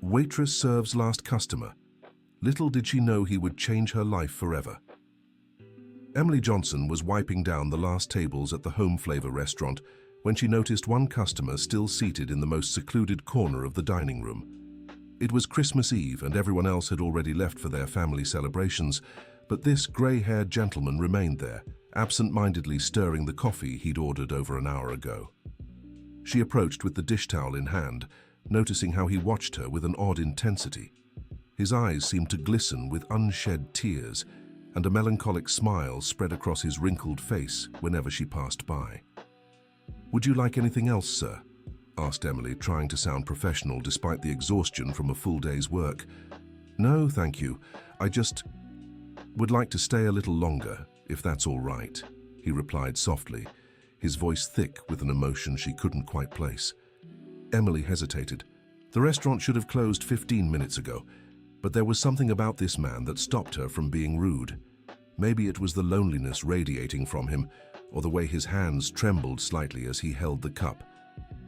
Waitress serves last customer. Little did she know he would change her life forever. Emily Johnson was wiping down the last tables at the Home Flavor restaurant when she noticed one customer still seated in the most secluded corner of the dining room. It was Christmas Eve and everyone else had already left for their family celebrations, but this grey-haired gentleman remained there, absent-mindedly stirring the coffee he'd ordered over an hour ago. She approached with the dish towel in hand, noticing how he watched her with an odd intensity. His eyes seemed to glisten with unshed tears, and a melancholic smile spread across his wrinkled face whenever she passed by. "Would you like anything else, sir?" asked Emily, trying to sound professional despite the exhaustion from a full day's work. "No, thank you. I just would like to stay a little longer, if that's all right," he replied softly, his voice thick with an emotion she couldn't quite place. Emily hesitated. The restaurant should have closed 15 minutes ago, but there was something about this man that stopped her from being rude. Maybe it was the loneliness radiating from him, or the way his hands trembled slightly as he held the cup.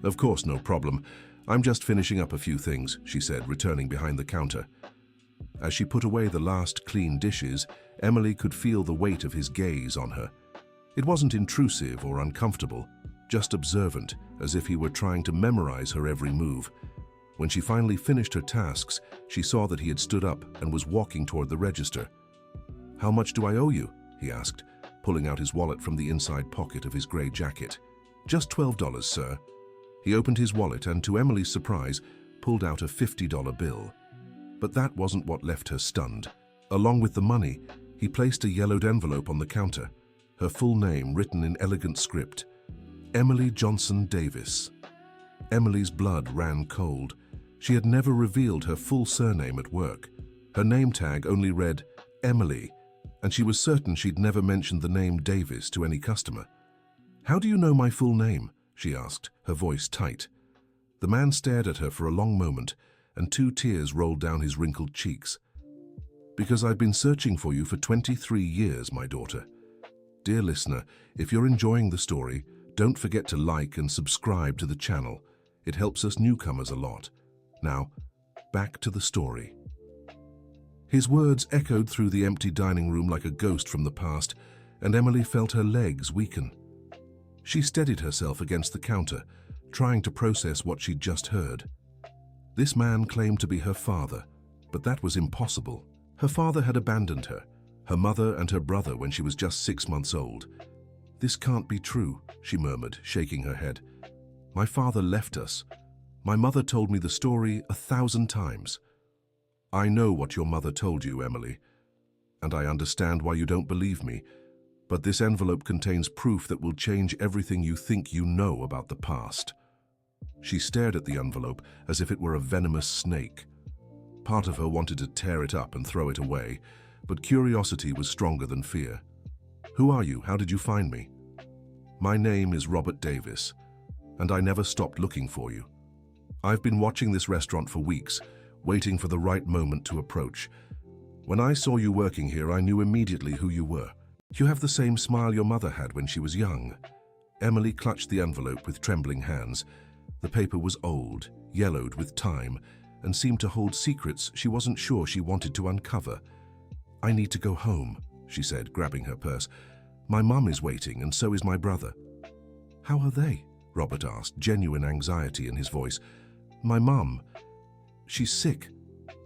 "Of course, no problem. I'm just finishing up a few things," she said, returning behind the counter. As she put away the last clean dishes, Emily could feel the weight of his gaze on her. It wasn't intrusive or uncomfortable, just observant, as if he were trying to memorize her every move. When she finally finished her tasks, she saw that he had stood up and was walking toward the register. "How much do I owe you?" he asked, pulling out his wallet from the inside pocket of his grey jacket. "Just $12, sir." He opened his wallet and, to Emily's surprise, pulled out a $50 bill. But that wasn't what left her stunned. Along with the money, he placed a yellowed envelope on the counter, her full name written in elegant script: Emily Johnson Davis. Emily's blood ran cold. She had never revealed her full surname at work. Her name tag only read Emily, and she was certain she'd never mentioned the name Davis to any customer. "How do you know my full name?" she asked, her voice tight. The man stared at her for a long moment, and 2 tears rolled down his wrinkled cheeks. "Because I've been searching for you for 23 years, my daughter." Dear listener, if you're enjoying the story, don't forget to like and subscribe to the channel. It helps us newcomers a lot. Now, back to the story. His words echoed through the empty dining room like a ghost from the past, and Emily felt her legs weaken. She steadied herself against the counter, trying to process what she'd just heard. This man claimed to be her father, but that was impossible. Her father had abandoned her mother and her brother when she was just 6 months old. "This can't be true," she murmured, shaking her head. "My father left us. My mother told me the story 1,000 times." "I know what your mother told you, Emily, and I understand why you don't believe me, but this envelope contains proof that will change everything you think you know about the past." She stared at the envelope as if it were a venomous snake. Part of her wanted to tear it up and throw it away, but curiosity was stronger than fear. "Who are you? How did you find me?" "My name is Robert Davis, and I never stopped looking for you. I've been watching this restaurant for weeks, waiting for the right moment to approach. When I saw you working here, I knew immediately who you were. You have the same smile your mother had when she was young." Emily clutched the envelope with trembling hands. The paper was old, yellowed with time, and seemed to hold secrets she wasn't sure she wanted to uncover. "I need to go home," she said, grabbing her purse. "My mum is waiting, and so is my brother." "How are they?" Robert asked, genuine anxiety in his voice. "My mum, she's sick.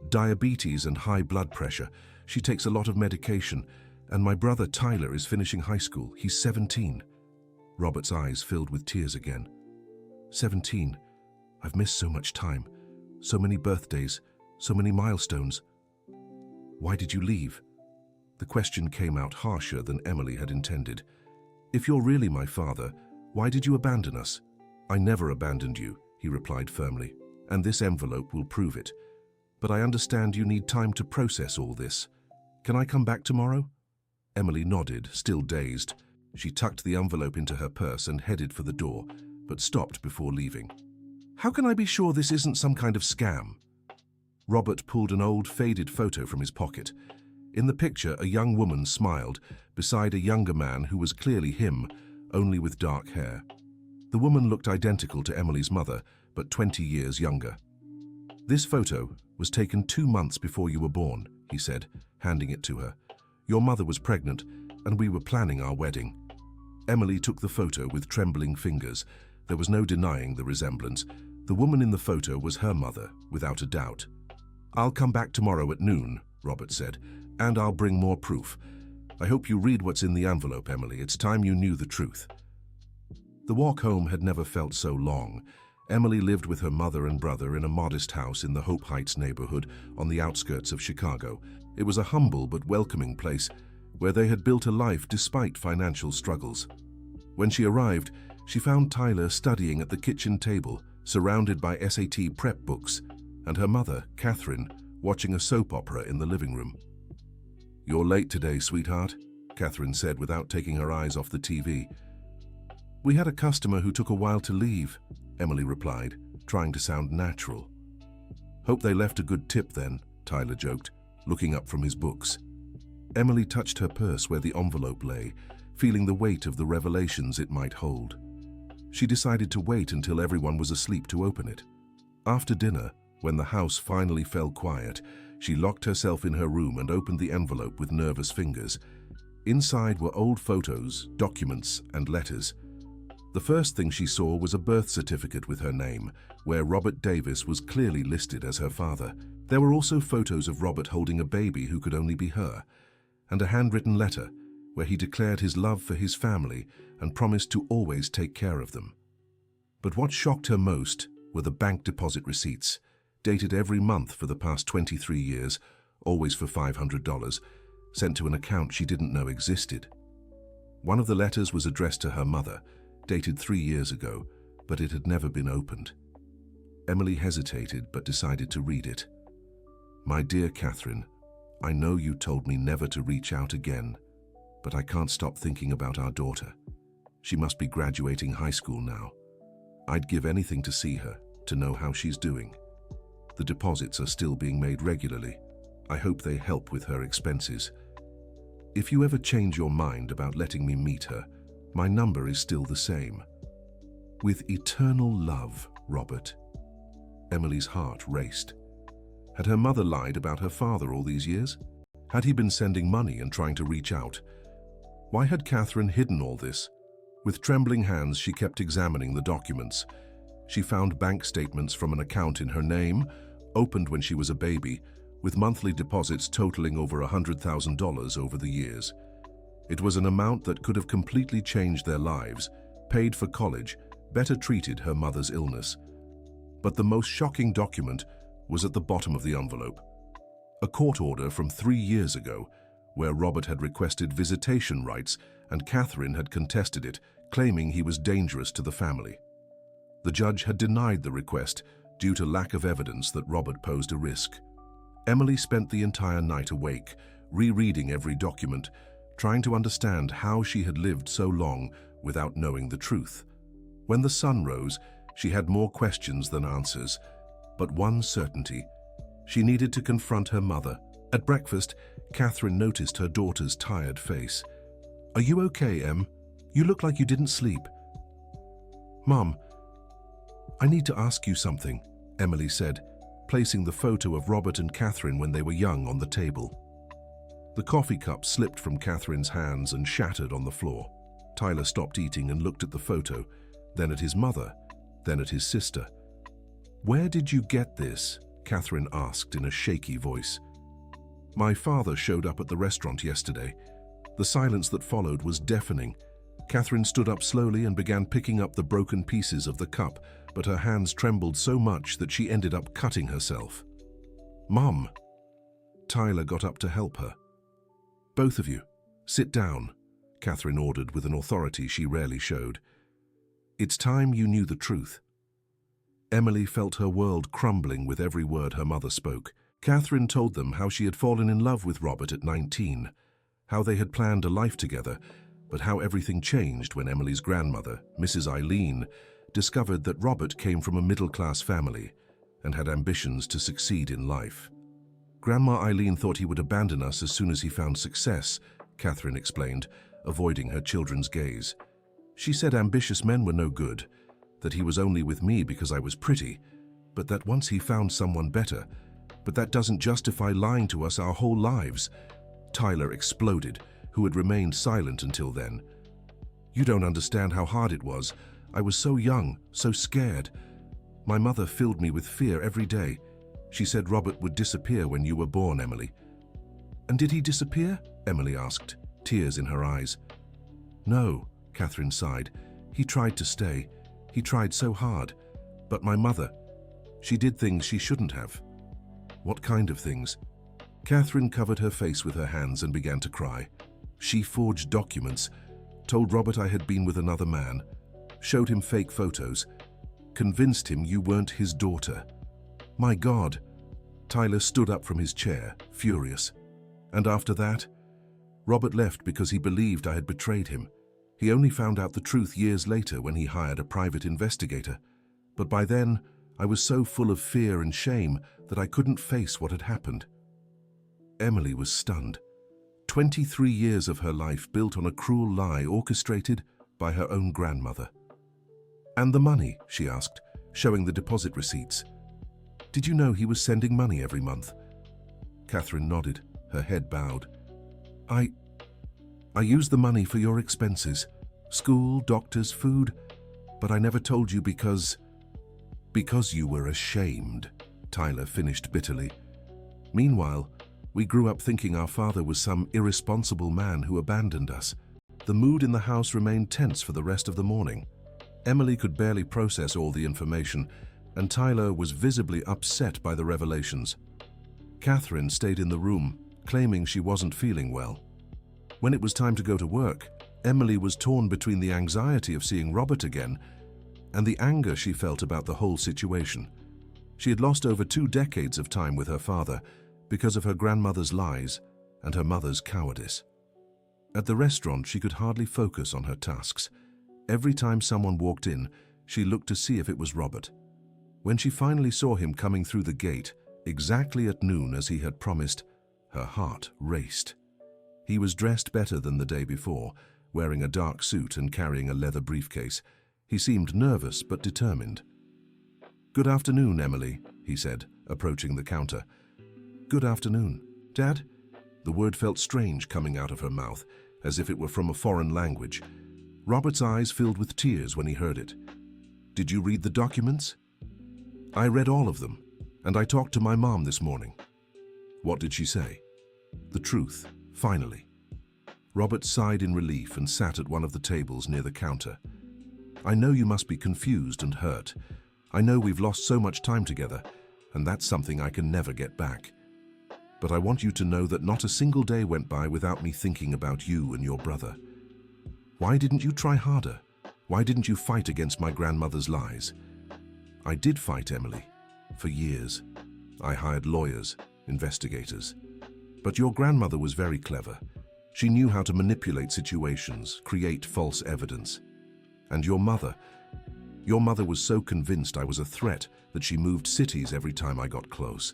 Diabetes and high blood pressure. She takes a lot of medication. And my brother Tyler is finishing high school. He's 17. Robert's eyes filled with tears again. 17. I've missed so much time. So many birthdays. So many milestones. Why did you leave? The question came out harsher than Emily had intended. "If you're really my father, why did you abandon us?" "I never abandoned you," he replied firmly, "and this envelope will prove it. But I understand you need time to process all this. Can I come back tomorrow?" Emily nodded, still dazed. She tucked the envelope into her purse and headed for the door, but stopped before leaving. "How can I be sure this isn't some kind of scam?" Robert pulled an old, faded photo from his pocket. In the picture, a young woman smiled beside a younger man who was clearly him, only with dark hair. The woman looked identical to Emily's mother, but 20 years younger. "This photo was taken 2 months before you were born," he said, handing it to her. "Your mother was pregnant, and we were planning our wedding." Emily took the photo with trembling fingers. There was no denying the resemblance. The woman in the photo was her mother, without a doubt. "I'll come back tomorrow at noon," Robert said, "and I'll bring more proof. I hope you read what's in the envelope, Emily. It's time you knew the truth." The walk home had never felt so long. Emily lived with her mother and brother in a modest house in the Hope Heights neighborhood on the outskirts of Chicago. It was a humble but welcoming place where they had built a life despite financial struggles. When she arrived, she found Tyler studying at the kitchen table, surrounded by SAT prep books, and her mother, Catherine, watching a soap opera in the living room. "You're late today, sweetheart," Catherine said without taking her eyes off the TV. "We had a customer who took a while to leave," Emily replied, trying to sound natural. "Hope they left a good tip then," Tyler joked, looking up from his books. Emily touched her purse where the envelope lay, feeling the weight of the revelations it might hold. She decided to wait until everyone was asleep to open it. After dinner, when the house finally fell quiet, she locked herself in her room and opened the envelope with nervous fingers. Inside were old photos, documents, and letters. The first thing she saw was a birth certificate with her name, where Robert Davis was clearly listed as her father. There were also photos of Robert holding a baby who could only be her, and a handwritten letter where he declared his love for his family and promised to always take care of them. But what shocked her most were the bank deposit receipts, dated every month for the past 23 years, always for $500, sent to an account she didn't know existed. One of the letters was addressed to her mother, dated 3 years ago, but it had never been opened. Emily hesitated but decided to read it. "My dear Catherine, I know you told me never to reach out again, but I can't stop thinking about our daughter. She must be graduating high school now. I'd give anything to see her, to know how she's doing. The deposits are still being made regularly. I hope they help with her expenses. If you ever change your mind about letting me meet her, my number is still the same. With eternal love, Robert." Emily's heart raced. Had her mother lied about her father all these years? Had he been sending money and trying to reach out? Why had Catherine hidden all this? With trembling hands, she kept examining the documents. She found bank statements from an account in her name, opened when she was a baby, with monthly deposits totaling over $100,000 over the years. It was an amount that could have completely changed their lives, paid for college, better treated her mother's illness. But the most shocking document was at the bottom of the envelope. A court order from 3 years ago, where Robert had requested visitation rights and Catherine had contested it, claiming he was dangerous to the family. The judge had denied the request due to lack of evidence that Robert posed a risk. Emily spent the entire night awake, rereading every document, trying to understand how she had lived so long without knowing the truth. When the sun rose, she had more questions than answers, but one certainty: she needed to confront her mother. At breakfast, Catherine noticed her daughter's tired face. "Are you okay, Em? You look like you didn't sleep." "Mom, I need to ask you something," Emily said, placing the photo of Robert and Catherine when they were young on the table. The coffee cup slipped from Catherine's hands and shattered on the floor. Tyler stopped eating and looked at the photo, then at his mother, then at his sister. "Where did you get this?" Catherine asked in a shaky voice. "My father showed up at the restaurant yesterday." The silence that followed was deafening. Catherine stood up slowly and began picking up the broken pieces of the cup, but her hands trembled so much that she ended up cutting herself. "Mom!" Tyler got up to help her. "Both of you, sit down," Catherine ordered with an authority she rarely showed. "It's time you knew the truth." Emily felt her world crumbling with every word her mother spoke. Catherine told them how she had fallen in love with Robert at 19, how they had planned a life together, but how everything changed when Emily's grandmother, Mrs. Eileen, discovered that Robert came from a middle-class family and had ambitions to succeed in life. "Grandma Eileen thought he would abandon us as soon as he found success," Catherine explained, avoiding her children's gaze. "She said ambitious men were no good, that he was only with me because I was pretty, but that once he found someone better. But that doesn't justify lying to us our whole lives. Tyler exploded, who had remained silent until then. You don't understand how hard it was. I was so young, so scared. My mother filled me with fear every day. She said Robert would disappear when you were born, Emily. And did he disappear? Emily asked, tears in her eyes. No, Catherine sighed. He tried to stay. He tried so hard. But my mother, she did things she shouldn't have. What kind of things? Catherine covered her face with her hands and began to cry. She forged documents, told Robert I had been with another man, showed him fake photos, convinced him you weren't his daughter. My God! Tyler stood up from his chair, furious. And after that, Robert left because he believed I had betrayed him. He only found out the truth years later when he hired a private investigator. But by then, I was so full of fear and shame that I couldn't face what had happened. Emily was stunned. 23 years of her life built on a cruel lie orchestrated by her own grandmother. And the money, she asked, showing the deposit receipts. Did you know he was sending money every month? Catherine nodded, her head bowed. I used the money for your expenses, school, doctors, food, but I never told you because you were ashamed, Tyler finished bitterly. Meanwhile, we grew up thinking our father was some irresponsible man who abandoned us. The mood in the house remained tense for the rest of the morning. Emily could barely process all the information, and Tyler was visibly upset by the revelations. Catherine stayed in the room, claiming she wasn't feeling well. When it was time to go to work, Emily was torn between the anxiety of seeing Robert again and the anger she felt about the whole situation. She had lost over 2 decades of time with her father because of her grandmother's lies and her mother's cowardice. At the restaurant, she could hardly focus on her tasks. Every time someone walked in, she looked to see if it was Robert. When she finally saw him coming through the gate, exactly at noon as he had promised, her heart raced. He was dressed better than the day before, wearing a dark suit and carrying a leather briefcase. He seemed nervous but determined. "Good afternoon, Emily," he said, approaching the counter. "Good afternoon. Dad?" The word felt strange coming out of her mouth, as if it were from a foreign language. Robert's eyes filled with tears when he heard it. "Did you read the documents?" "I read all of them, and I talked to my mom this morning." "What did she say?" "The truth, finally." Robert sighed in relief and sat at one of the tables near the counter. "I know you must be confused and hurt. I know we've lost so much time together, and that's something I can never get back. But I want you to know that not a single day went by without me thinking about you and your brother. Why didn't you try harder? Why didn't you fight against my grandmother's lies?" "I did fight, Emily, for years. I hired lawyers, investigators. But your grandmother was very clever. She knew how to manipulate situations, create false evidence. And your mother was so convinced I was a threat that she moved cities every time I got close."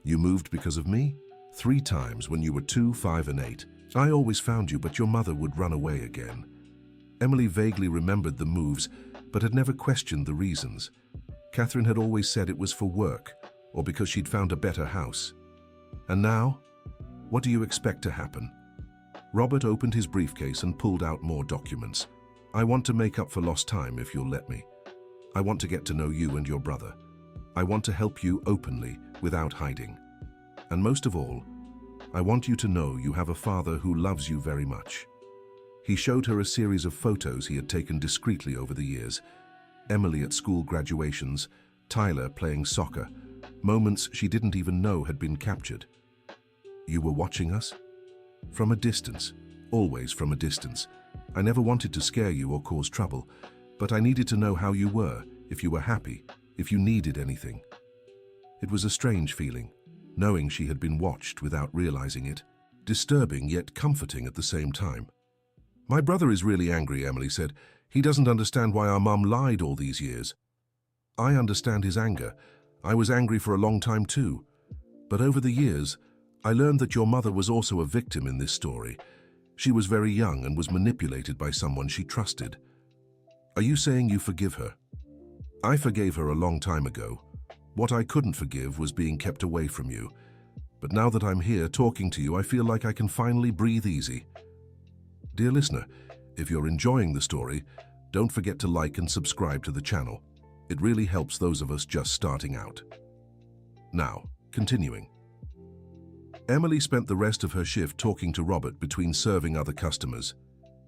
"You moved because of me? 3 times when you were 2, 5, and 8. I always found you, but your mother would run away again." Emily vaguely remembered the moves, but had never questioned the reasons. Catherine had always said it was for work, or because she'd found a better house. And now, what do you expect to happen? Robert opened his briefcase and pulled out more documents. "I want to make up for lost time if you'll let me. I want to get to know you and your brother. I want to help you openly, without hiding. And most of all, I want you to know you have a father who loves you very much." He showed her a series of photos he had taken discreetly over the years. Emily at school graduations, Tyler playing soccer, moments she didn't even know had been captured. "You were watching us?" "From a distance, always from a distance. I never wanted to scare you or cause trouble, but I needed to know how you were, if you were happy, if you needed anything." It was a strange feeling, knowing she had been watched without realizing it, disturbing yet comforting at the same time. "My brother is really angry," Emily said. "He doesn't understand why our mum lied all these years." "I understand his anger. I was angry for a long time too. But over the years, I learned that your mother was also a victim in this story. She was very young and was manipulated by someone she trusted." "Are you saying you forgive her?" "I forgave her a long time ago. What I couldn't forgive was being kept away from you. But now that I'm here talking to you, I feel like I can finally breathe easy. Dear listener, if you're enjoying the story, don't forget to like and subscribe to the channel. It really helps those of us just starting out. Now, continuing. Emily spent the rest of her shift talking to Robert between serving other customers.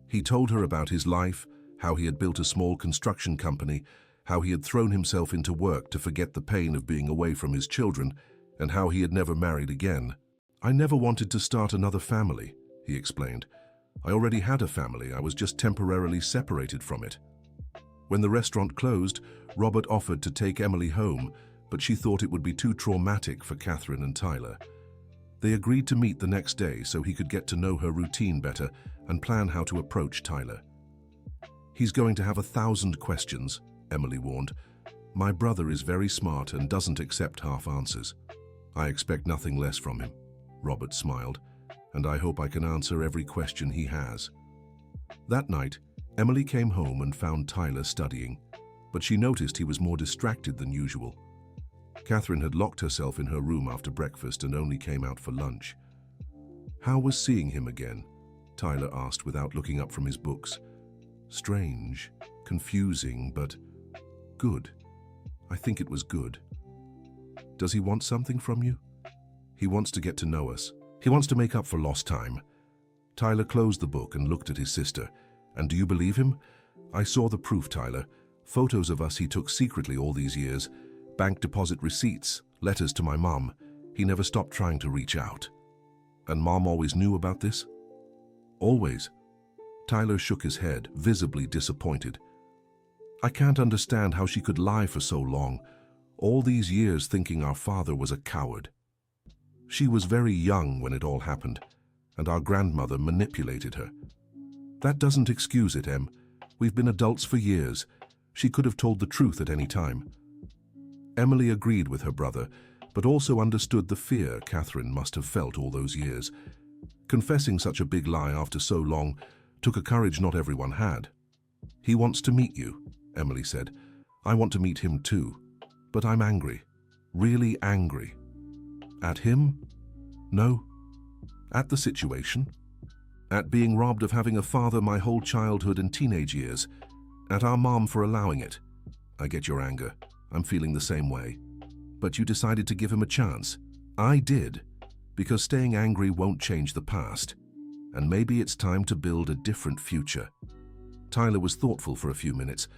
He told her about his life, how he had built a small construction company, how he had thrown himself into work to forget the pain of being away from his children, and how he had never married again. I never wanted to start another family, he explained. I already had a family, I was just temporarily separated from it. When the restaurant closed, Robert offered to take Emily home, but she thought it would be too traumatic for Catherine and Tyler. They agreed to meet the next day so he could get to know her routine better and plan how to approach Tyler. He's going to have 1,000 questions, Emily warned. My brother is very smart and doesn't accept half answers. I expect nothing less from him, Robert smiled, and I hope I can answer every question he has. That night, Emily came home and found Tyler studying, but she noticed he was more distracted than usual. Catherine had locked herself in her room after breakfast and only came out for lunch. How was seeing him again? Tyler asked without looking up from his books. Strange, confusing, but good. I think it was good. Does he want something from you? He wants to get to know us. He wants to make up for lost time. Tyler closed the book and looked at his sister. And do you believe him? I saw the proof, Tyler. Photos of us he took secretly all these years. Bank deposit receipts, letters to my mom. He never stopped trying to reach out. And Mom always knew about this? Always. Tyler shook his head, visibly disappointed. I can't understand how she could lie for so long, all these years thinking our father was a coward. She was very young when it all happened, and our grandmother manipulated her. That doesn't excuse it, Em. We've been adults for years. She could have told the truth at any time. Emily agreed with her brother, but also understood the fear Catherine must have felt all those years. Confessing such a big lie after so long took a courage not everyone had. He wants to meet you, Emily said. I want to meet him too. But I'm angry. Really angry. At him? No. At the situation. At being robbed of having a father my whole childhood and teenage years. At our mom for allowing it. I get your anger. I'm feeling the same way. But you decided to give him a chance. I did. Because staying angry won't change the past. And maybe it's time to build a different future. Tyler was thoughtful for a few minutes.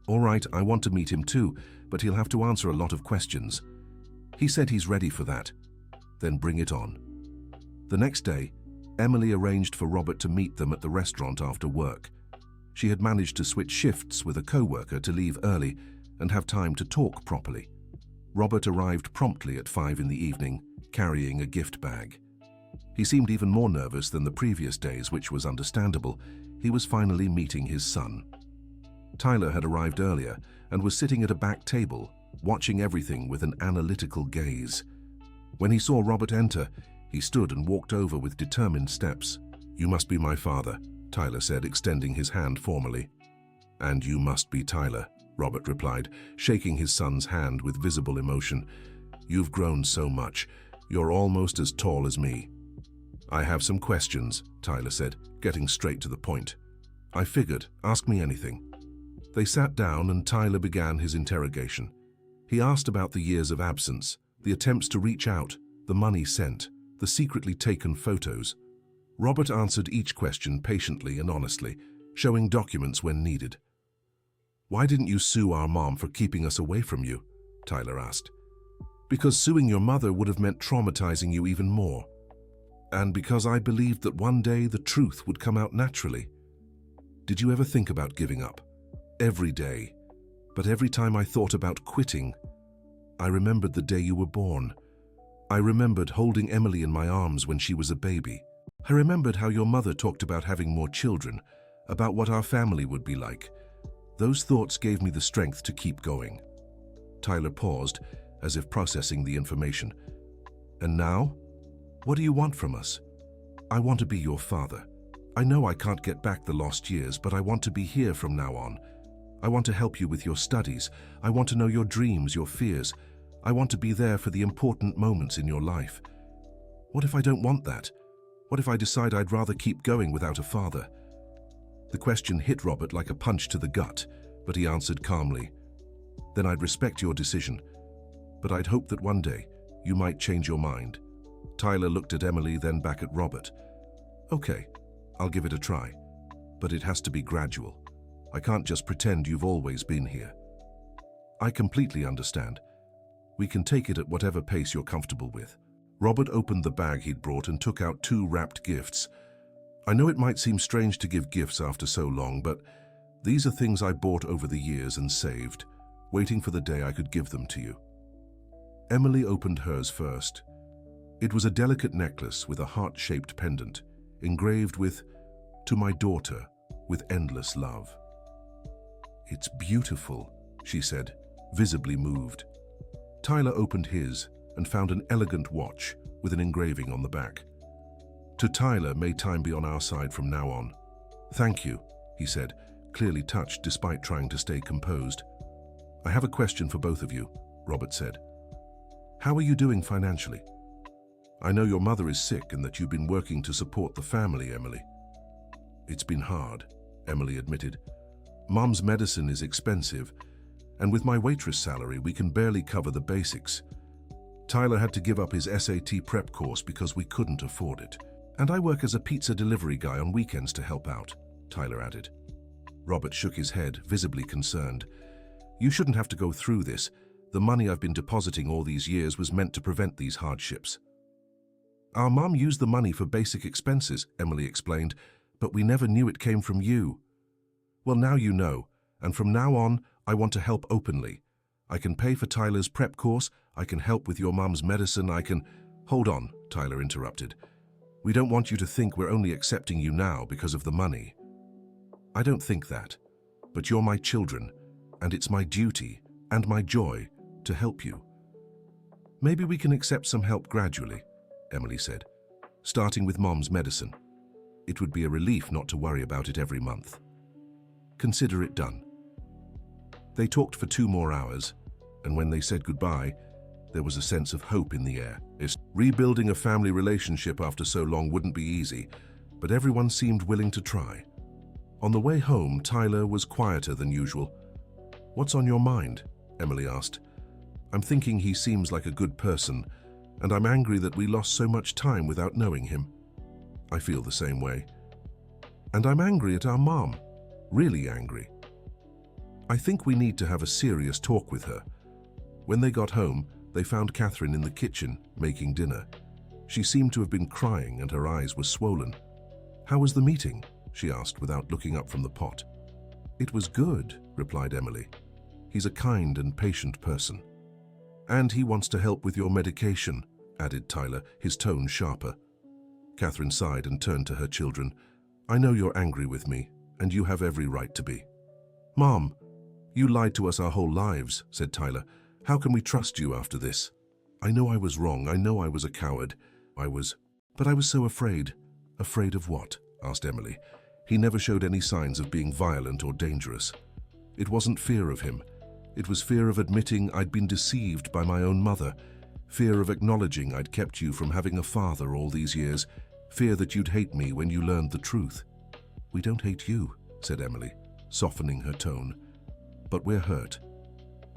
All right, I want to meet him too, but he'll have to answer a lot of questions. He said he's ready for that. Then bring it on. The next day, Emily arranged for Robert to meet them at the restaurant after work. She had managed to switch shifts with a co-worker to leave early and have time to talk properly. Robert arrived promptly at 5 in the evening, carrying a gift bag. He seemed even more nervous than the previous days, which was understandable. He was finally meeting his son. Tyler had arrived earlier and was sitting at a back table, watching everything with an analytical gaze. When he saw Robert enter, he stood and walked over with determined steps. You must be my father, Tyler said, extending his hand formally. And you must be Tyler, Robert replied, shaking his son's hand with visible emotion. You've grown so much. You're almost as tall as me. I have some questions, Tyler said, getting straight to the point. I figured, ask me anything. They sat down and Tyler began his interrogation. He asked about the years of absence, the attempts to reach out, the money sent, the secretly taken photos. Robert answered each question patiently and honestly, showing documents when needed. Why didn't you sue our mom for keeping us away from you? Tyler asked. Because suing your mother would have meant traumatizing you even more. And because I believed that one day the truth would come out naturally. Did you ever think about giving up? Every day. But every time I thought about quitting, I remembered the day you were born. I remembered holding Emily in my arms when she was a baby. I remembered how your mother talked about having more children, about what our family would be like. Those thoughts gave me the strength to keep going. Tyler paused, as if processing the information. And now? What do you want from us? I want to be your father. I know I can't get back the lost years, but I want to be here from now on. I want to help you with your studies. I want to know your dreams, your fears. I want to be there for the important moments in your life. What if I don't want that? What if I decide I'd rather keep going without a father? The question hit Robert like a punch to the gut, but he answered calmly. Then I'd respect your decision, but I'd hope that one day you might change your mind. Tyler looked at Emily, then back at Robert. Okay, I'll give it a try, but it has to be gradual. I can't just pretend you've always been here. I completely understand. We can take it at whatever pace you're comfortable with. Robert opened the bag he'd brought and took out 2 wrapped gifts. I know it might seem strange to give gifts after so long, but these are things I bought over the years and saved, waiting for the day I could give them to you. Emily opened hers first. It was a delicate necklace with a heart-shaped pendant, engraved with, "To my daughter, with endless love." "It's beautiful," she said, visibly moved. Tyler opened his and found an elegant watch with an engraving on the back. To Tyler, may time be on our side from now on. "Thank you," he said, clearly touched despite trying to stay composed. "I have a question for both of you," Robert said. "How are you doing financially? I know your mother is sick and that you've been working to support the family, Emily." "It's been hard," Emily admitted. "Mom's medicine is expensive, and with my waitress salary, we can barely cover the basics. Tyler had to give up his SAT prep course because we couldn't afford it. And I work as a pizza delivery guy on weekends to help out," Tyler added. Robert shook his head, visibly concerned. "You shouldn't have to go through this. The money I've been depositing all these years was meant to prevent these hardships." "Our mom used the money for basic expenses," Emily explained, "but we never knew it came from you." "Well, now you know, and from now on, I want to help openly. I can pay for Tyler's prep course, I can help with your mom's medicine, I can—" "Hold on," Tyler interrupted. "We don't want you to think we're only accepting you now because of the money. I don't think that, but you're my children, and it's my duty and my joy to help you. Maybe we can accept some help gradually," Emily said, "starting with Mom's medicine. It would be a relief not to worry about it every month. Consider it done." They talked for 2 more hours, and when they said goodbye, there was a sense of hope in the air. Rebuilding a family relationship after so long wouldn't be easy, but everyone seemed willing to try. On the way home, Tyler was quieter than usual. "What's on your mind?" Emily asked. "I'm thinking he seems like a good person, and I'm angry that we lost so much time without knowing him." "I feel the same way. And I'm angry at our mom. Really angry. I think we need to have a serious talk with her." When they got home, they found Catherine in the kitchen, making dinner. She seemed to have been crying and her eyes were swollen. "How was the meeting?" she asked without looking up from the pot. "It was good," replied Emily. "He's a kind and patient person." "And he wants to help with your medication," added Tyler, his tone sharper. Catherine sighed and turned to her children. "I know you're angry with me, and you have every right to be." "Mom, you lied to us our whole lives," said Tyler. "How can we trust you after this?" "I know I was wrong. I know I was a coward. But I was so afraid." "Afraid of what?" asked Emily. "He never showed any signs of being violent or dangerous." "It wasn't fear of him. It was fear of admitting I'd been deceived by my own mother. Fear of acknowledging I'd kept you from having a father all these years. Fear that you'd hate me when you learned the truth." "We don't hate you," said Emily, softening her tone. "But we're hurt.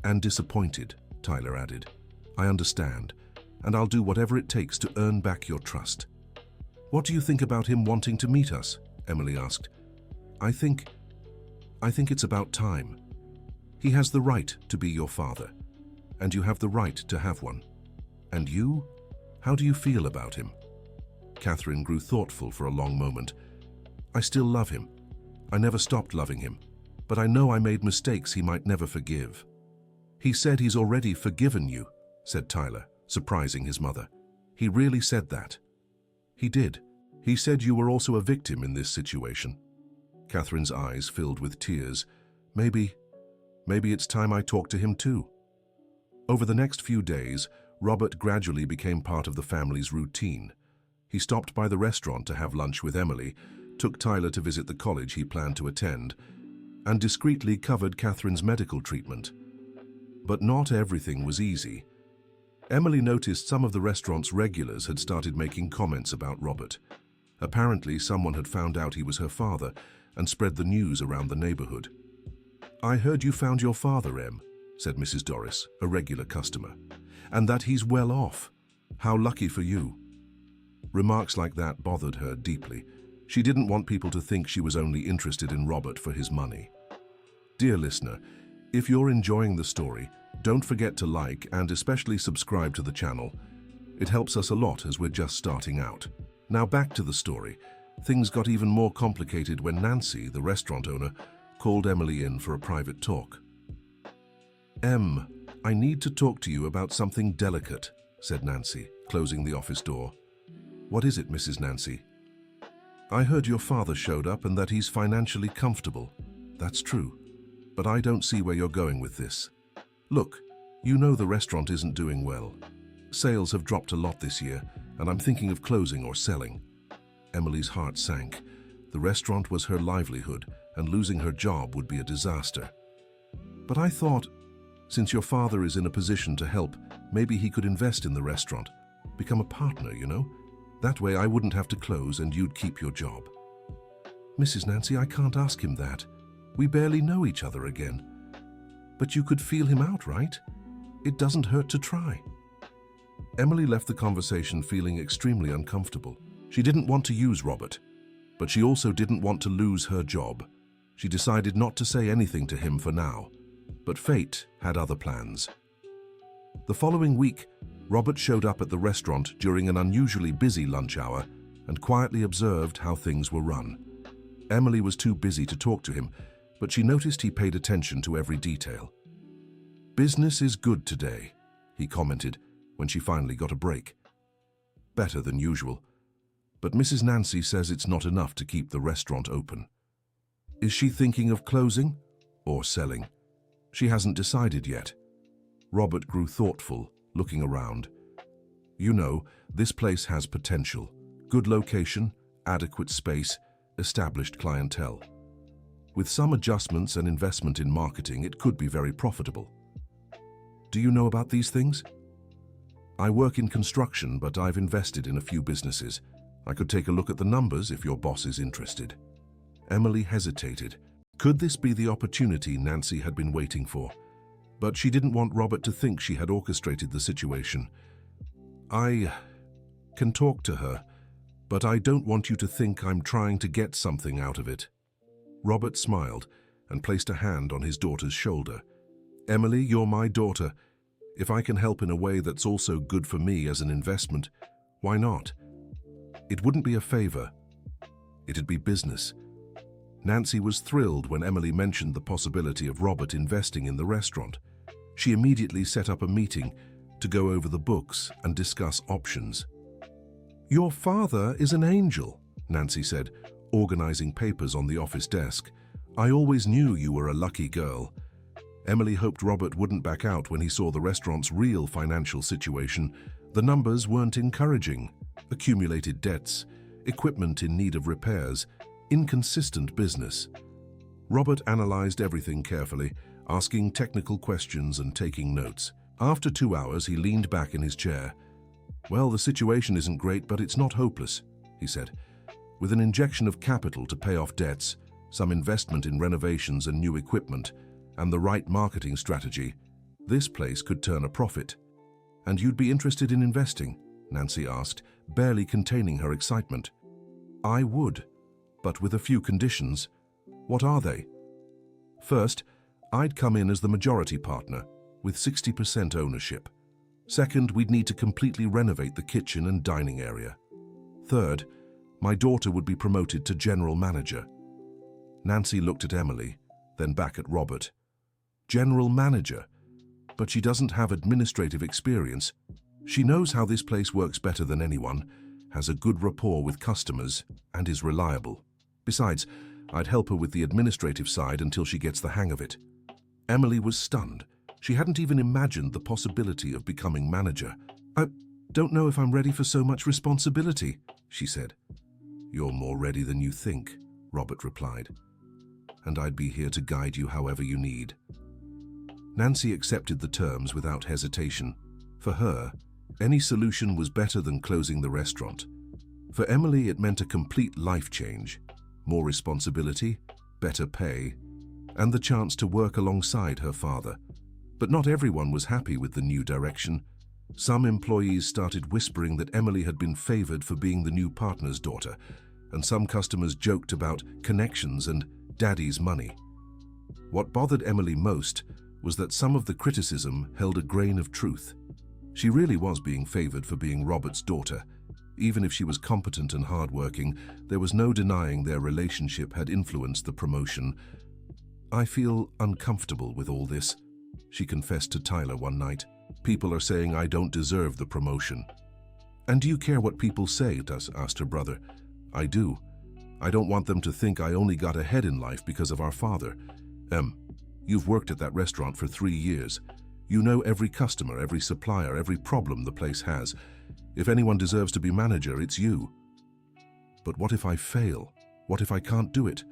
And disappointed," Tyler added. "I understand, and I'll do whatever it takes to earn back your trust." "What do you think about him wanting to meet us?" Emily asked. I think it's about time. He has the right to be your father, and you have the right to have one. And you? How do you feel about him?" Catherine grew thoughtful for a long moment. "I still love him. I never stopped loving him, but I know I made mistakes he might never forgive." "He said he's already forgiven you," said Tyler, surprising his mother. "He really said that?" "He did. He said you were also a victim in this situation." Catherine's eyes filled with tears. Maybe it's time I talk to him too." Over the next few days, Robert gradually became part of the family's routine. He stopped by the restaurant to have lunch with Emily, took Tyler to visit the college he planned to attend, and discreetly covered Catherine's medical treatment. But not everything was easy. Emily noticed some of the restaurant's regulars had started making comments about Robert. Apparently, someone had found out he was her father and spread the news around the neighborhood. "I heard you found your father, Em," said Mrs. Doris, a regular customer, "and that he's well off. How lucky for you." Remarks like that bothered her deeply. She didn't want people to think she was only interested in Robert for his money. Dear listener, if you're enjoying the story, don't forget to like and especially subscribe to the channel. It helps us a lot as we're just starting out. Now back to the story. Things got even more complicated when Nancy, the restaurant owner, called Emily in for a private talk. "Em, I need to talk to you about something delicate," said Nancy, closing the office door. "What is it, Mrs. Nancy?" "I heard your father showed up and that he's financially comfortable. That's true. But I don't see where you're going with this. Look, you know the restaurant isn't doing well. Sales have dropped a lot this year, and I'm thinking of closing or selling." Emily's heart sank. The restaurant was her livelihood, and losing her job would be a disaster. "But I thought, since your father is in a position to help, maybe he could invest in the restaurant. Become a partner, you know? That way I wouldn't have to close and you'd keep your job." "Mrs. Nancy, I can't ask him that. We barely know each other again. But you could feel him out, right? It doesn't hurt to try." Emily left the conversation feeling extremely uncomfortable. She didn't want to use Robert, but she also didn't want to lose her job. She decided not to say anything to him for now, but fate had other plans. The following week, Robert showed up at the restaurant during an unusually busy lunch hour and quietly observed how things were run. Emily was too busy to talk to him, but she noticed he paid attention to every detail. "Business is good today," he commented when she finally got a break. "Better than usual. But Mrs. Nancy says it's not enough to keep the restaurant open." "Is she thinking of closing or selling?" "She hasn't decided yet." Robert grew thoughtful, looking around. "You know, this place has potential. Good location, adequate space, established clientele. With some adjustments and investment in marketing, it could be very profitable." "Do you know about these things?" "I work in construction, but I've invested in a few businesses. I could take a look at the numbers if your boss is interested." Emily hesitated. Could this be the opportunity Nancy had been waiting for? But she didn't want Robert to think she had orchestrated the situation. "I can talk to her, but I don't want you to think I'm trying to get something out of it." Robert smiled and placed a hand on his daughter's shoulder. "Emily, you're my daughter. If I can help in a way that's also good for me as an investment, why not? It wouldn't be a favor. It'd be business." Nancy was thrilled when Emily mentioned the possibility of Robert investing in the restaurant. She immediately set up a meeting to go over the books and discuss options. "Your father is an angel," Nancy said, organizing papers on the office desk. "I always knew you were a lucky girl." Emily hoped Robert wouldn't back out when he saw the restaurant's real financial situation. The numbers weren't encouraging. Accumulated debts, equipment in need of repairs, inconsistent business. Robert analyzed everything carefully, asking technical questions and taking notes. After 2 hours, he leaned back in his chair. "Well, the situation isn't great, but it's not hopeless," he said. "With an injection of capital to pay off debts, some investment in renovations and new equipment, and the right marketing strategy, this place could turn a profit." "And you'd be interested in investing?" Nancy asked, barely containing her excitement. "I would, but with a few conditions." "What are they?" "First, I'd come in as the majority partner, with 60% ownership. Second, we'd need to completely renovate the kitchen and dining area. Third, my daughter would be promoted to general manager." Nancy looked at Emily, then back at Robert. "General manager? But she doesn't have administrative experience. She knows how this place works better than anyone, has a good rapport with customers, and is reliable. Besides, I'd help her with the administrative side until she gets the hang of it." Emily was stunned. She hadn't even imagined the possibility of becoming manager. "I don't know if I'm ready for so much responsibility," she said. "You're more ready than you think," Robert replied. "And I'd be here to guide you however you need." Nancy accepted the terms without hesitation. For her, any solution was better than closing the restaurant. For Emily, it meant a complete life change, more responsibility, better pay, and the chance to work alongside her father. But not everyone was happy with the new direction. Some employees started whispering that Emily had been favored for being the new partner's daughter, and some customers joked about connections and daddy's money. What bothered Emily most was that some of the criticism held a grain of truth. She really was being favored for being Robert's daughter. Even if she was competent and hardworking, there was no denying their relationship had influenced the promotion. "I feel uncomfortable with all this," she confessed to Tyler one night. "People are saying I don't deserve the promotion." "And do you care what people say?" asked her brother. "I do. I don't want them to think I only got ahead in life because of our father. You've worked at that restaurant for 3 years. You know every customer, every supplier, every problem the place has. If anyone deserves to be manager, it's you." "But what if I fail? What if I can't do it?"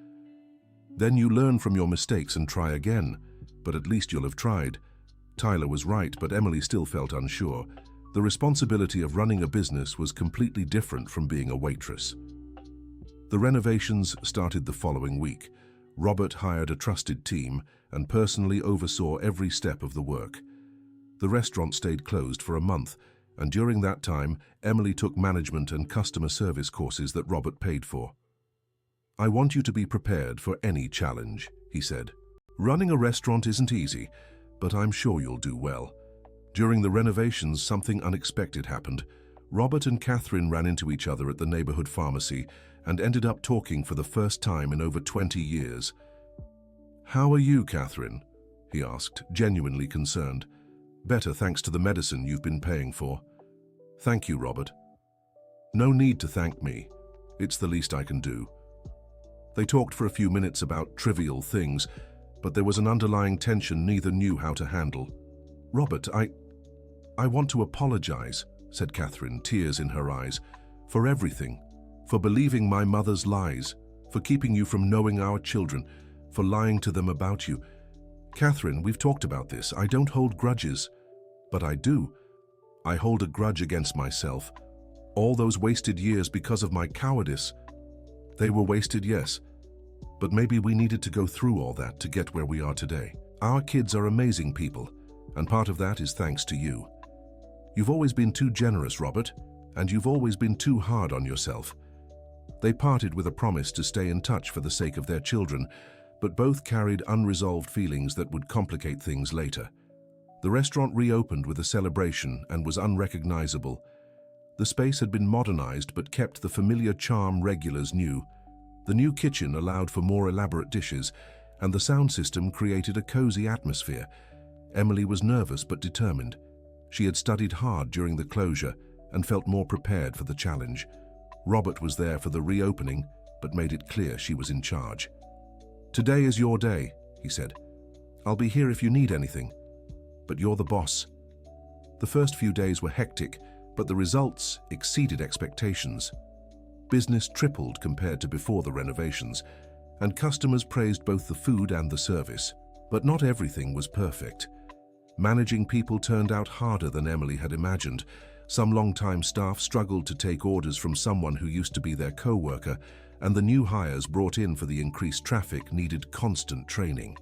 "Then you learn from your mistakes and try again. But at least you'll have tried." Tyler was right, but Emily still felt unsure. The responsibility of running a business was completely different from being a waitress. The renovations started the following week. Robert hired a trusted team and personally oversaw every step of the work. The restaurant stayed closed for a month, and during that time, Emily took management and customer service courses that Robert paid for. "I want you to be prepared for any challenge," he said. "Running a restaurant isn't easy, but I'm sure you'll do well." During the renovations, something unexpected happened. Robert and Catherine ran into each other at the neighborhood pharmacy and ended up talking for the first time in over 20 years. "How are you, Catherine?" he asked, genuinely concerned. "Better, thanks to the medicine you've been paying for." "Thank you, Robert." "No need to thank me. It's the least I can do." They talked for a few minutes about trivial things, but there was an underlying tension neither knew how to handle. "Robert, I want to apologize," said Catherine, tears in her eyes, "for everything. For believing my mother's lies, for keeping you from knowing our children, for lying to them about you. Catherine, we've talked about this. I don't hold grudges, but I do. I hold a grudge against myself. All those wasted years because of my cowardice. They were wasted, yes, but maybe we needed to go through all that to get where we are today. Our kids are amazing people, and part of that is thanks to you. You've always been too generous, Robert, and you've always been too hard on yourself." They parted with a promise to stay in touch for the sake of their children, but both carried unresolved feelings that would complicate things later. The restaurant reopened with a celebration and was unrecognizable. The space had been modernized but kept the familiar charm regulars knew. The new kitchen allowed for more elaborate dishes, and the sound system created a cozy atmosphere. Emily was nervous but determined. She had studied hard during the closure and felt more prepared for the challenge. Robert was there for the reopening, but made it clear she was in charge. "Today is your day," he said. "I'll be here if you need anything, but you're the boss." The first few days were hectic, but the results exceeded expectations. Business tripled compared to before the renovations, and customers praised both the food and the service. But not everything was perfect. Managing people turned out harder than Emily had imagined. Some longtime staff struggled to take orders from someone who used to be their co-worker, and the new hires brought in for the increased traffic needed constant training.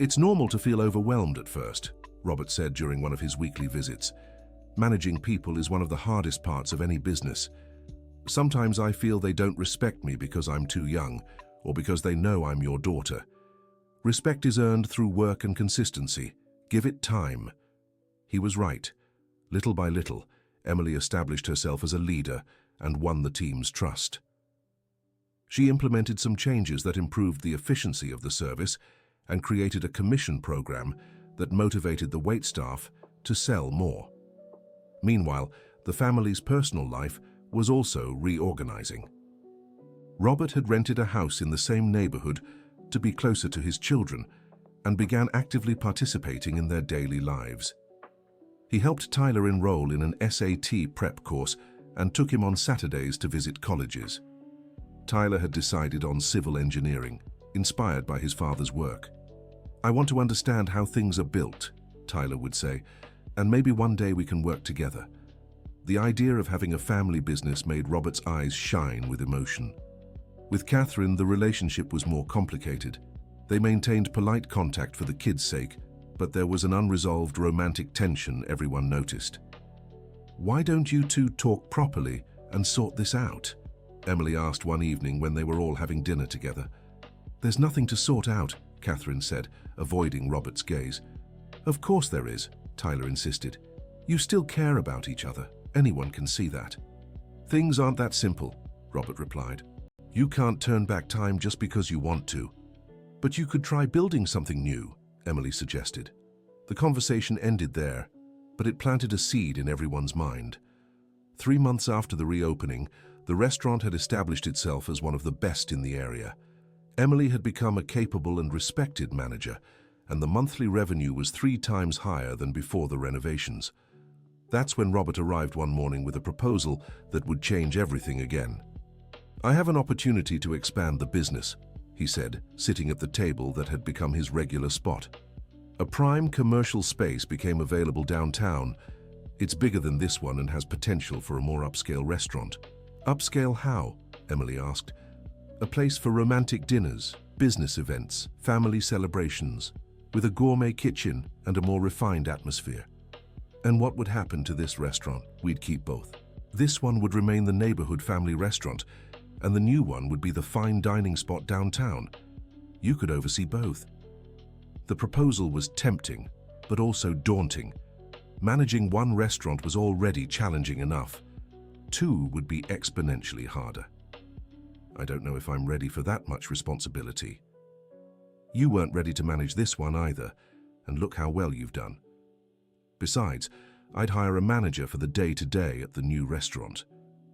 "It's normal to feel overwhelmed at first," Robert said during one of his weekly visits. "Managing people is one of the hardest parts of any business. Sometimes I feel they don't respect me because I'm too young, or because they know I'm your daughter. Respect is earned through work and consistency. Give it time." He was right. Little by little, Emily established herself as a leader and won the team's trust. She implemented some changes that improved the efficiency of the service and created a commission program that motivated the waitstaff to sell more. Meanwhile, the family's personal life was also reorganizing. Robert had rented a house in the same neighborhood to be closer to his children and began actively participating in their daily lives. He helped Tyler enroll in an SAT prep course and took him on Saturdays to visit colleges. Tyler had decided on civil engineering, inspired by his father's work. "I want to understand how things are built," Tyler would say. And maybe one day we can work together. The idea of having a family business made Robert's eyes shine with emotion. With Catherine, the relationship was more complicated. They maintained polite contact for the kids' sake, but there was an unresolved romantic tension everyone noticed. "Why don't you two talk properly and sort this out?" Emily asked one evening when they were all having dinner together. "There's nothing to sort out," Catherine said, avoiding Robert's gaze. "Of course there is," Tyler insisted. "You still care about each other. Anyone can see that." "Things aren't that simple," Robert replied. "You can't turn back time just because you want to." "But you could try building something new," Emily suggested. The conversation ended there, but it planted a seed in everyone's mind. 3 months after the reopening, the restaurant had established itself as one of the best in the area. Emily had become a capable and respected manager, and the monthly revenue was 3 times higher than before the renovations. That's when Robert arrived one morning with a proposal that would change everything again. "I have an opportunity to expand the business," he said, sitting at the table that had become his regular spot. A prime commercial space became available downtown. It's bigger than this one and has potential for a more upscale restaurant. "Upscale how?" Emily asked. "A place for romantic dinners, business events, family celebrations, with a gourmet kitchen and a more refined atmosphere." "And what would happen to this restaurant?" "We'd keep both. This one would remain the neighborhood family restaurant, and the new one would be the fine dining spot downtown. You could oversee both." The proposal was tempting, but also daunting. Managing one restaurant was already challenging enough. 2 would be exponentially harder. "I don't know if I'm ready for that much responsibility." "You weren't ready to manage this one either, and look how well you've done. Besides, I'd hire a manager for the day-to-day at the new restaurant.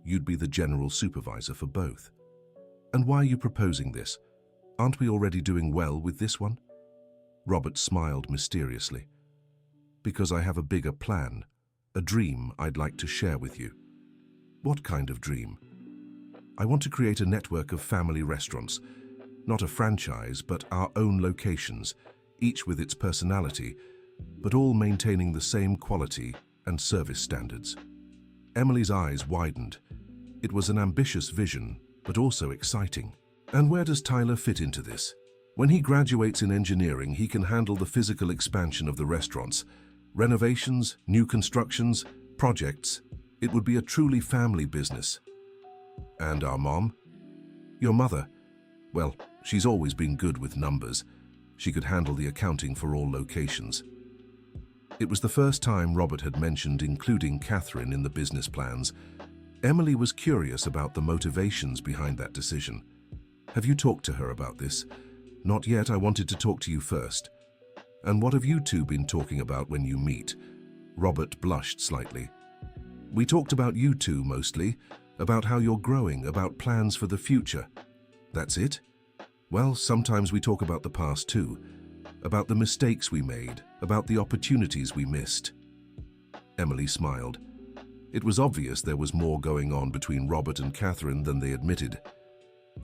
You'd be the general supervisor for both." "And why are you proposing this? Aren't we already doing well with this one?" Robert smiled mysteriously. "Because I have a bigger plan, a dream I'd like to share with you." "What kind of dream?" "I want to create a network of family restaurants. Not a franchise, but our own locations, each with its personality, but all maintaining the same quality and service standards." Emily's eyes widened. It was an ambitious vision, but also exciting. "And where does Tyler fit into this?" "When he graduates in engineering, he can handle the physical expansion of the restaurants. Renovations, new constructions, projects. It would be a truly family business." "And our mom?" "Your mother? Well, she's always been good with numbers. She could handle the accounting for all locations." It was the first time Robert had mentioned including Catherine in the business plans. Emily was curious about the motivations behind that decision. "Have you talked to her about this?" "Not yet. I wanted to talk to you first." "And what have you two been talking about when you meet?" Robert blushed slightly. "We talked about you two mostly, about how you're growing, about plans for the future." "That's it?" "Well, sometimes we talk about the past too, about the mistakes we made, about the opportunities we missed." Emily smiled. It was obvious there was more going on between Robert and Catherine than they admitted.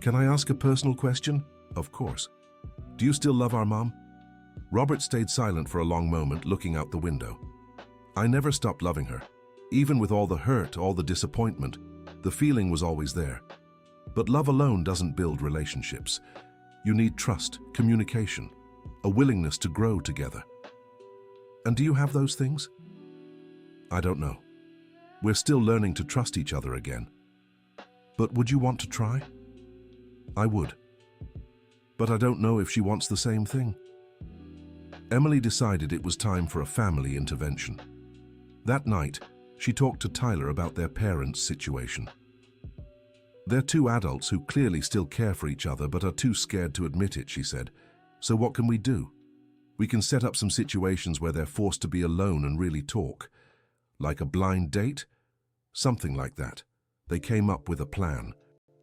"Can I ask a personal question?" "Of course." "Do you still love our mom?" Robert stayed silent for a long moment, looking out the window. "I never stopped loving her. Even with all the hurt, all the disappointment, the feeling was always there. But love alone doesn't build relationships. You need trust, communication, a willingness to grow together." "And do you have those things?" "I don't know. We're still learning to trust each other again." "But would you want to try?" "I would. But I don't know if she wants the same thing." Emily decided it was time for a family intervention. That night, she talked to Tyler about their parents' situation. "They're 2 adults who clearly still care for each other but are too scared to admit it," she said. "So what can we do? We can set up some situations where they're forced to be alone and really talk. Like a blind date? Something like that." They came up with a plan.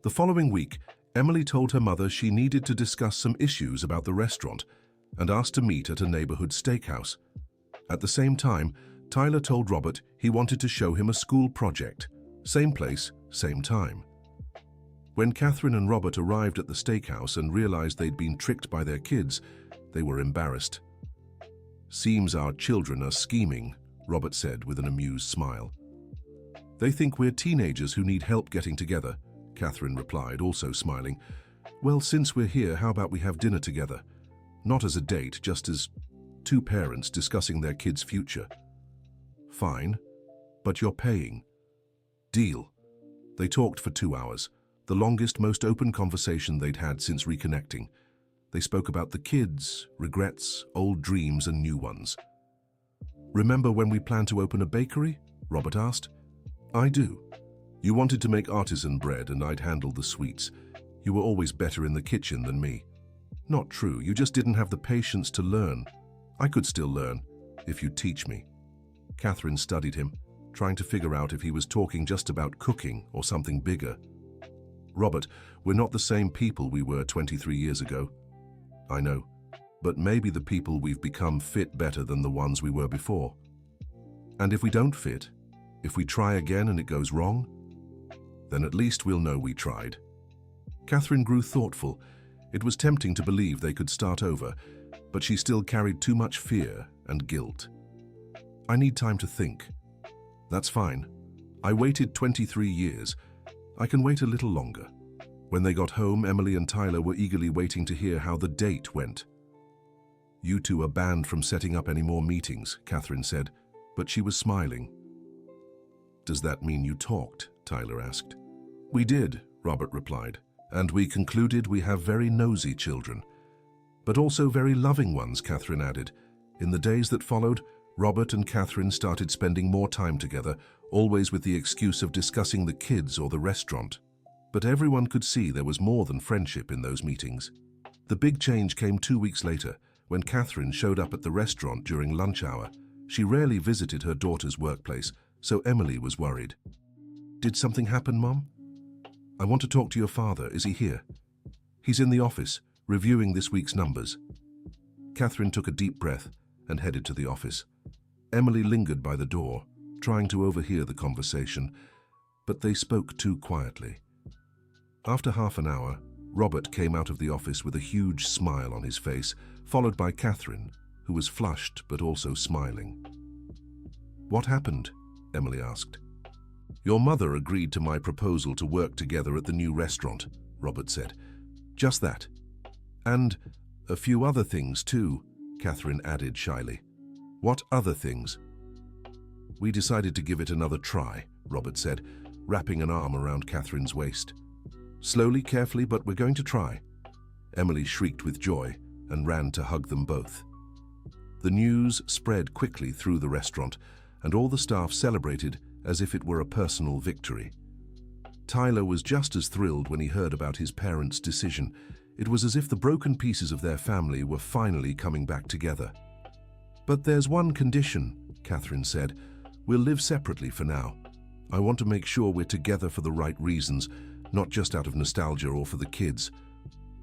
The following week, Emily told her mother she needed to discuss some issues about the restaurant and asked to meet at a neighborhood steakhouse. At the same time, Tyler told Robert he wanted to show him a school project. Same place, same time. When Catherine and Robert arrived at the steakhouse and realized they'd been tricked by their kids, they were embarrassed. "Seems our children are scheming," Robert said with an amused smile. They think we're teenagers who need help getting together, Catherine replied, also smiling. Well, since we're here, how about we have dinner together? Not as a date, just as two parents discussing their kids' future. Fine, but you're paying. Deal. They talked for 2 hours, the longest, most open conversation they'd had since reconnecting. They spoke about the kids, regrets, old dreams and new ones. Remember when we planned to open a bakery? Robert asked. I do. You wanted to make artisan bread and I'd handle the sweets. You were always better in the kitchen than me. Not true, you just didn't have the patience to learn. I could still learn, if you'd teach me. Catherine studied him, trying to figure out if he was talking just about cooking or something bigger. Robert, we're not the same people we were 23 years ago. I know, but maybe the people we've become fit better than the ones we were before. And if we don't fit, if we try again and it goes wrong, then at least we'll know we tried. Catherine grew thoughtful. It was tempting to believe they could start over, but she still carried too much fear and guilt. I need time to think. That's fine. I waited 23 years. I can wait a little longer. When they got home, Emily and Tyler were eagerly waiting to hear how the date went. You two are banned from setting up any more meetings, Catherine said, but she was smiling. Does that mean you talked? Tyler asked. We did, Robert replied, and we concluded we have very nosy children. But also very loving ones, Catherine added. In the days that followed, Robert and Catherine started spending more time together, always with the excuse of discussing the kids or the restaurant. But everyone could see there was more than friendship in those meetings. The big change came 2 weeks later, when Catherine showed up at the restaurant during lunch hour. She rarely visited her daughter's workplace, so Emily was worried. Did something happen, Mom? I want to talk to your father. Is he here? He's in the office, reviewing this week's numbers. Catherine took a deep breath and headed to the office. Emily lingered by the door, trying to overhear the conversation, but they spoke too quietly. After half an hour, Robert came out of the office with a huge smile on his face, followed by Catherine, who was flushed but also smiling. What happened? Emily asked. Your mother agreed to my proposal to work together at the new restaurant, Robert said. Just that. And a few other things too, Catherine added shyly. What other things? We decided to give it another try, Robert said, wrapping an arm around Catherine's waist. Slowly, carefully, but we're going to try. Emily shrieked with joy and ran to hug them both. The news spread quickly through the restaurant, and all the staff celebrated as if it were a personal victory. Tyler was just as thrilled when he heard about his parents' decision. It was as if the broken pieces of their family were finally coming back together. But there's one condition, Catherine said. We'll live separately for now. I want to make sure we're together for the right reasons, not just out of nostalgia or for the kids.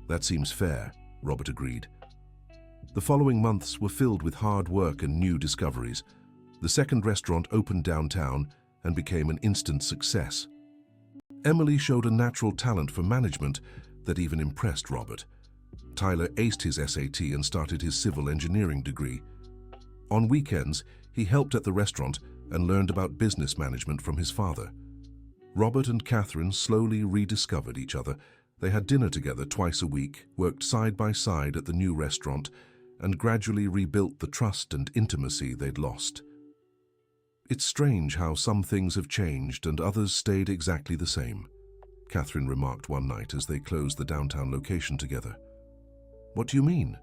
That seems fair, Robert agreed. The following months were filled with hard work and new discoveries. The second restaurant opened downtown and became an instant success. Emily showed a natural talent for management that even impressed Robert. Tyler aced his SAT and started his civil engineering degree. On weekends, he helped at the restaurant and learned about business management from his father. Robert and Catherine slowly rediscovered each other. They had dinner together twice a week, worked side by side at the new restaurant, and gradually rebuilt the trust and intimacy they'd lost. It's strange how some things have changed and others stayed exactly the same, Catherine remarked one night as they closed the downtown location together. What do you mean?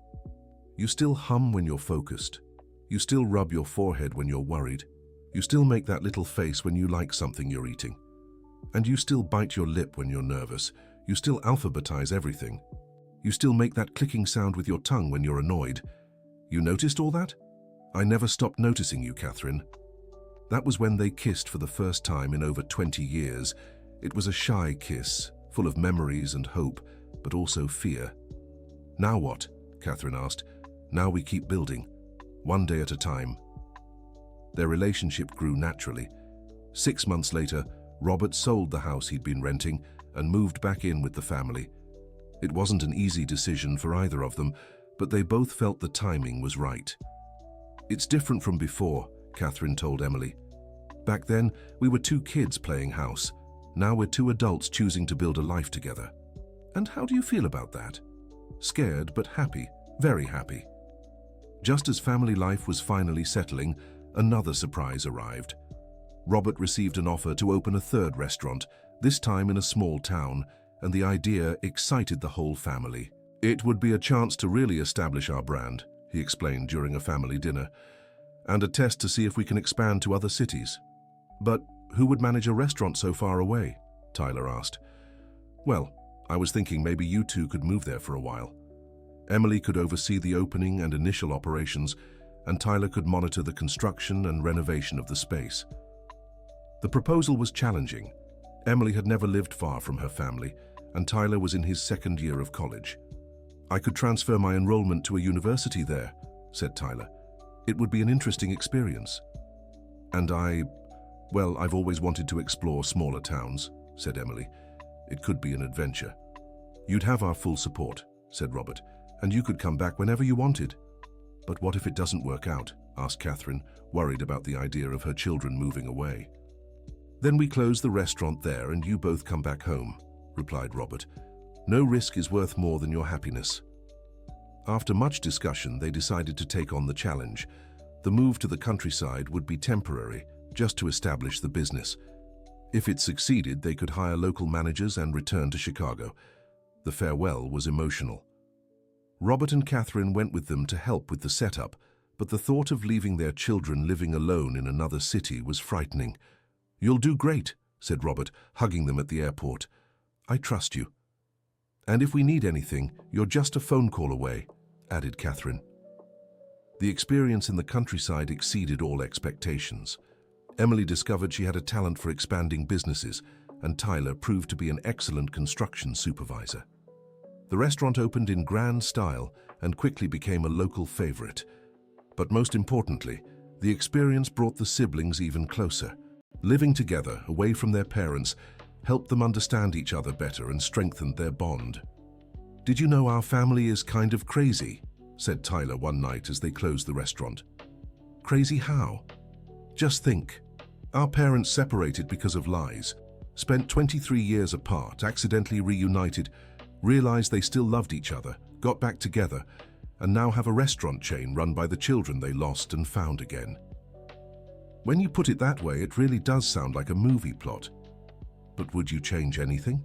You still hum when you're focused. You still rub your forehead when you're worried. You still make that little face when you like something you're eating. And you still bite your lip when you're nervous. You still alphabetize everything. You still make that clicking sound with your tongue when you're annoyed. You noticed all that? I never stopped noticing you, Catherine. That was when they kissed for the first time in over 20 years. It was a shy kiss, full of memories and hope, but also fear. Now what? Catherine asked. Now we keep building, one day at a time. Their relationship grew naturally. 6 months later, Robert sold the house he'd been renting and moved back in with the family. It wasn't an easy decision for either of them, but they both felt the timing was right. It's different from before, Catherine told Emily. Back then, we were two kids playing house. Now we're two adults choosing to build a life together. And how do you feel about that? Scared but happy, very happy. Just as family life was finally settling, another surprise arrived. Robert received an offer to open a third restaurant, this time in a small town, and the idea excited the whole family. It would be a chance to really establish our brand, he explained during a family dinner, and a test to see if we can expand to other cities. But who would manage a restaurant so far away? Tyler asked. Well, I was thinking maybe you two could move there for a while. Emily could oversee the opening and initial operations, and Tyler could monitor the construction and renovation of the space. The proposal was challenging. Emily had never lived far from her family, and Tyler was in his second year of college. I could transfer my enrollment to a university there, said Tyler. It would be an interesting experience. And I've always wanted to explore smaller towns, said Emily. It could be an adventure. You'd have our full support, said Robert, and you could come back whenever you wanted. But what if it doesn't work out? Asked Catherine, worried about the idea of her children moving away. Then we close the restaurant there and you both come back home, replied Robert. No risk is worth more than your happiness. After much discussion, they decided to take on the challenge. The move to the countryside would be temporary, just to establish the business. If it succeeded, they could hire local managers and return to Chicago. The farewell was emotional. Robert and Catherine went with them to help with the setup, but the thought of leaving their children living alone in another city was frightening. You'll do great, said Robert, hugging them at the airport. I trust you. And if we need anything, you're just a phone call away, added Catherine. The experience in the countryside exceeded all expectations. Emily discovered she had a talent for expanding businesses, and Tyler proved to be an excellent construction supervisor. The restaurant opened in grand style and quickly became a local favorite. But most importantly, the experience brought the siblings even closer. Living together, away from their parents, helped them understand each other better and strengthened their bond. Did you know our family is kind of crazy? Said Tyler one night as they closed the restaurant. Crazy how? Just think. Our parents separated because of lies, spent 23 years apart, accidentally reunited, realized they still loved each other, got back together, and now have a restaurant chain run by the children they lost and found again. When you put it that way, it really does sound like a movie plot. But would you change anything?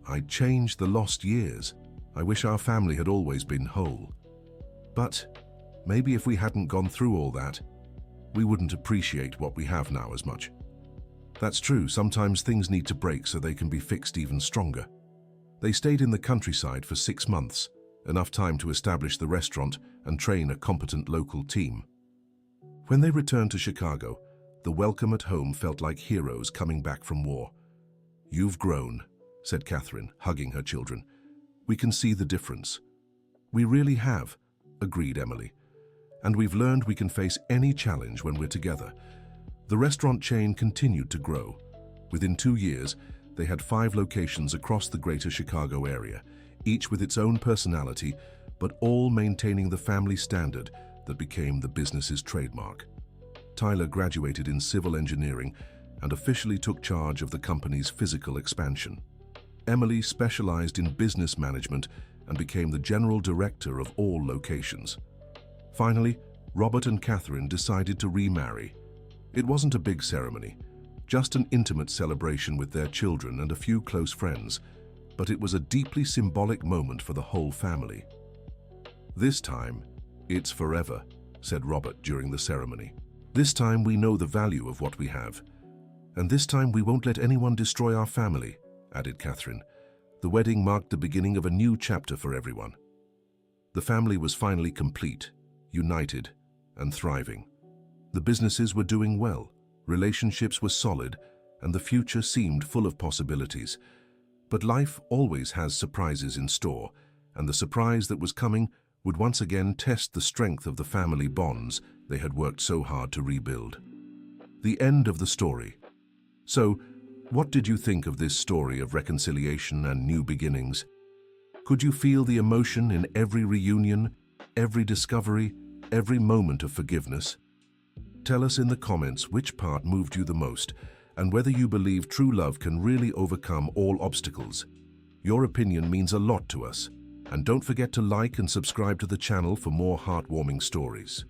I'd change the lost years. I wish our family had always been whole. But maybe if we hadn't gone through all that, we wouldn't appreciate what we have now as much. That's true, sometimes things need to break so they can be fixed even stronger. They stayed in the countryside for 6 months, enough time to establish the restaurant and train a competent local team. When they returned to Chicago, the welcome at home felt like heroes coming back from war. You've grown, said Catherine, hugging her children. We can see the difference. We really have, agreed Emily. And we've learned we can face any challenge when we're together. The restaurant chain continued to grow. Within 2 years, they had 5 locations across the greater Chicago area, each with its own personality, but all maintaining the family standard that became the business's trademark. Tyler graduated in civil engineering and officially took charge of the company's physical expansion. Emily specialized in business management and became the general director of all locations. Finally, Robert and Catherine decided to remarry. It wasn't a big ceremony, just an intimate celebration with their children and a few close friends, but it was a deeply symbolic moment for the whole family. This time, it's forever, said Robert during the ceremony. This time we know the value of what we have. And this time we won't let anyone destroy our family, added Catherine. The wedding marked the beginning of a new chapter for everyone. The family was finally complete, united, and thriving. The businesses were doing well, relationships were solid, and the future seemed full of possibilities. But life always has surprises in store, and the surprise that was coming would once again test the strength of the family bonds they had worked so hard to rebuild. The end of the story. So, what did you think of this story of reconciliation and new beginnings? Could you feel the emotion in every reunion, every discovery, every moment of forgiveness? Tell us in the comments which part moved you the most and whether you believe true love can really overcome all obstacles. Your opinion means a lot to us. And don't forget to like and subscribe to the channel for more heartwarming stories.